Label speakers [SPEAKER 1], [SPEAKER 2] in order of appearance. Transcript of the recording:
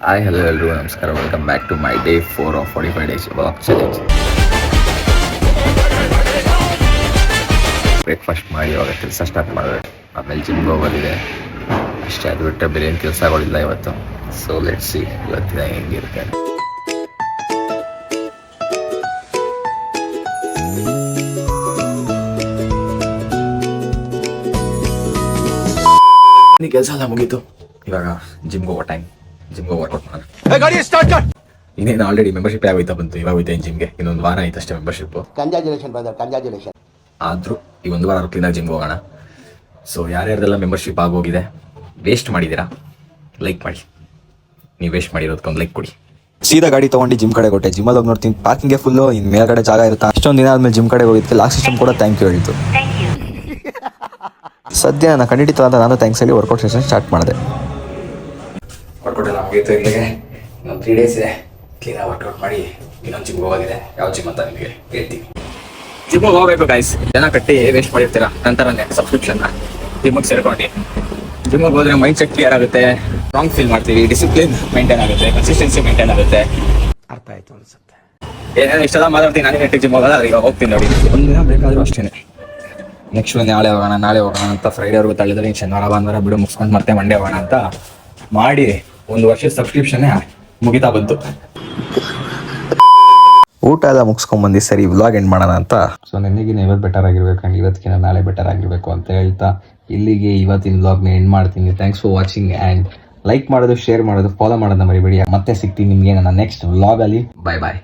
[SPEAKER 1] Hi hello ಎಲ್ಲರೂ ನಮಸ್ಕಾರ. Welcome back to my day 4 of 45 days walk challenge. Breakfast ಮಾಡಿ ಇವಾಗ ಕೆಲಸ ಸ್ಟಾರ್ಟ್ ಮಾಡಬೇಕು. ಆಮೇಲೆ ಜಿಮ್ಗೆ ಹೋಗೋದಿದೆ ಅಷ್ಟೇ. ಅದು ಬಿಟ್ಟರೆ ಬೇರೆ ಏನು ಕೆಲಸಗಳಿಲ್ಲ ಇವತ್ತು. ಸೊ ಲೆಟ್ಸ್ ಸಿ ಇವತ್ತಿನ ಹೆಂಗಿರುತ್ತೆ. ಕೆಲಸ ಎಲ್ಲ ಮುಗೀತು. ಇವಾಗ ಜಿಮ್ಗೆ ಹೋಗೋ ಟೈಮ್. ಜಿಮ್ಗೆ ವರ್ಕೌಟ್ ಮಾಡೋಣ. ಇನ್ನೇನು ಆಲ್ರೆಡಿ ಮೆಂಬರ್ಶಿಪ್ ಯಾವೈತಾ ಬಂತು. ಇವಾಗ ಹೋಯ್ತಾ ಜಿಮ್ಗೆ. ಇನ್ನೊಂದು ವಾರ ಆಯ್ತು ಅಷ್ಟೇ ಮೆಂಬರ್ಶಿಪ್. ಆದರೂ ಈ ಒಂದು ವಾರ ಕ್ಲೀನಾಗಿ ಜಿಮ್ಗೆ ಹೋಗೋಣ. ಸೊ ಯಾರ್ಯಾರ್ದೆಲ್ಲ ಮೆಂಬರ್ಶಿಪ್ ಆಗೋಗಿದೆ, ವೇಸ್ಟ್ ಮಾಡಿದ್ದೀರಾ, ಲೈಕ್ ಮಾಡಿ. ನೀವು ವೇಸ್ಟ್ ಮಾಡಿರೋದಕ್ಕೊಂದು ಲೈಕ್ ಕೊಡಿ.
[SPEAKER 2] ಸೀದಾ ಗಾಡಿ ತಗೊಂಡು ಜಿಮ್ ಕಡೆ ಕೊಟ್ಟೆ. ಜಿಮ್ಮಲ್ಲಿ ಹೋಗಿ ನೋಡ್ತೀನಿ ಪಾರ್ಕಿಂಗ್ಗೆ ಫುಲ್ಲು. ಇನ್ನು ಮೇಲ್ಗಡೆ ಜಾಗ ಇರುತ್ತೆ. ಅಷ್ಟೊಂದು ದಿನ ಆದ್ಮೇಲೆ ಜಿಮ್ ಕಡೆ ಹೋಗಿದ್ದಕ್ಕೆ ಲಾಸ್ಟ್ ಸಿಸ್ಟಮ್ ಕೂಡ ಥ್ಯಾಂಕ್ ಯು ಹೇಳಿತ್ತು. ಸದ್ಯ ನಾನು ಖಂಡಿತ ಅಂತ ನಾನು ಥ್ಯಾಂಕ್ಸ್ ಹೇಳಿ ವರ್ಕೌಟ್ ಸೆಷನ್ ಸ್ಟಾರ್ಟ್ ಮಾಡಿದೆ.
[SPEAKER 1] ವರ್ಕೌಟ್ ಎಲ್ಲ ಮುಗೀತು. ಇಲ್ಲಿಗೆ ಇನ್ನೊಂದು 3 ಡೇಸ್ ಇದೆ. ಕ್ಲೀನಾಗಿ ವರ್ಕೌಟ್ ಮಾಡಿ ಇನ್ನೊಂದು ಜಿಮ್ಗೆ ಹೋಗೋದಿದೆ. ಯಾವ ಜಿಮ್ ಅಂತ ನಿಮಗೆ ಹೇಳ್ತೀನಿ. ಜಿಮ್ಗೆ ಹೋಗಬೇಕು ಗೈಸ್. ಜನ ಕಟ್ಟಿ ವೇಸ್ಟ್ ಮಾಡಿರ್ತೀರಾ. ನಂತರ ಸಬ್ಸ್ಕ್ರಿಪ್ಷನ್ ಜಿಮ್ಗೆ ಸೇರ್ಕೊಂಡು ಜಿಮ್ಗೆ ಹೋದ್ರೆ ಮೈಂಡ್ ಸೆಟ್ ಕ್ಲಿಯರ್ ಆಗುತ್ತೆ. ಸ್ಟ್ರಾಂಗ್ ಫೀಲ್ ಮಾಡ್ತೀವಿ. ಡಿಸಿಪ್ಲಿನ್ ಮೇಂಟೈನ್ ಆಗುತ್ತೆ. ಕನ್ಸಿಸ್ಟೆನ್ಸಿ ಮೇಂಟೈನ್ ಆಗುತ್ತೆ. ಅರ್ಥ ಆಯ್ತು ಅನ್ಸುತ್ತೆ. ಏನೇನು ಇಷ್ಟೆಲ್ಲ ಮಾತಾಡ್ತೀನಿ. ನಾನು ನೆಟ್ಟಿಗೆ ಜಿಮ್ ಹೋಗೋದ ಈಗ ಹೋಗ್ತೀನಿ ನೋಡಿ. ಒಂದು ದಿನ ಬೇಕಾದರೂ ಅಷ್ಟೇ. ನೆಕ್ಸ್ಟ್ ನಾಳೆ ಹೋಗೋಣ ಅಂತ ಫ್ರೈಡೇವರೆಗೂ ತಳ್ಳಿದ್ರೆ ಶನಿವಾರ ಭಾನುವಾರ ಬಿಡು ಮುಗಿಸ್ಕೊಂಡು ಮತ್ತೆ ಮಂಡೇ ಹೋಗೋಣ ಅಂತ ಮಾಡಿ 1 ವರ್ಷದ ಸಬ್ಸ್ಕ್ರಿಪ್ಷನ್ನೇ ಮುಗಿತಾ ಬಂತು.
[SPEAKER 2] ಊಟ ಎಲ್ಲ ಮುಗಿಸ್ಕೊಂಡ್ಬಂದು ಸರಿ ವ್ಲಾಗ್ ಎಂಡ್ ಮಾಡೋಣ ಅಂತ.
[SPEAKER 1] ಸೊ ನನಗಿನ ಇವತ್ತು ಬೆಟರ್ ಆಗಿರ್ಬೇಕು ಆ್ಯಂಡ್ ಇವತ್ತಿನ ನಾಳೆ ಬೆಟರ್ ಆಗಿರಬೇಕು ಅಂತ ಹೇಳ್ತಾ ಇಲ್ಲಿಗೆ ಇವತ್ತಿನ ವ್ಲಾಗ್ನ ಎಂಡ್ ಮಾಡ್ತೀನಿ. Thanks for watching and like ಮಾಡೋದು, ಶೇರ್ ಮಾಡೋದು, ಫಾಲೋ ಮಾಡೋದನ್ನ ಮರಿಬೇಡಿ. ಮತ್ತೆ ಸಿಗ್ತೀನಿ ನಿಮಗೆ ನನ್ನ ನೆಕ್ಸ್ಟ್ ವ್ಲಾಗಲ್ಲಿ. ಬಾಯ್ ಬಾಯ್.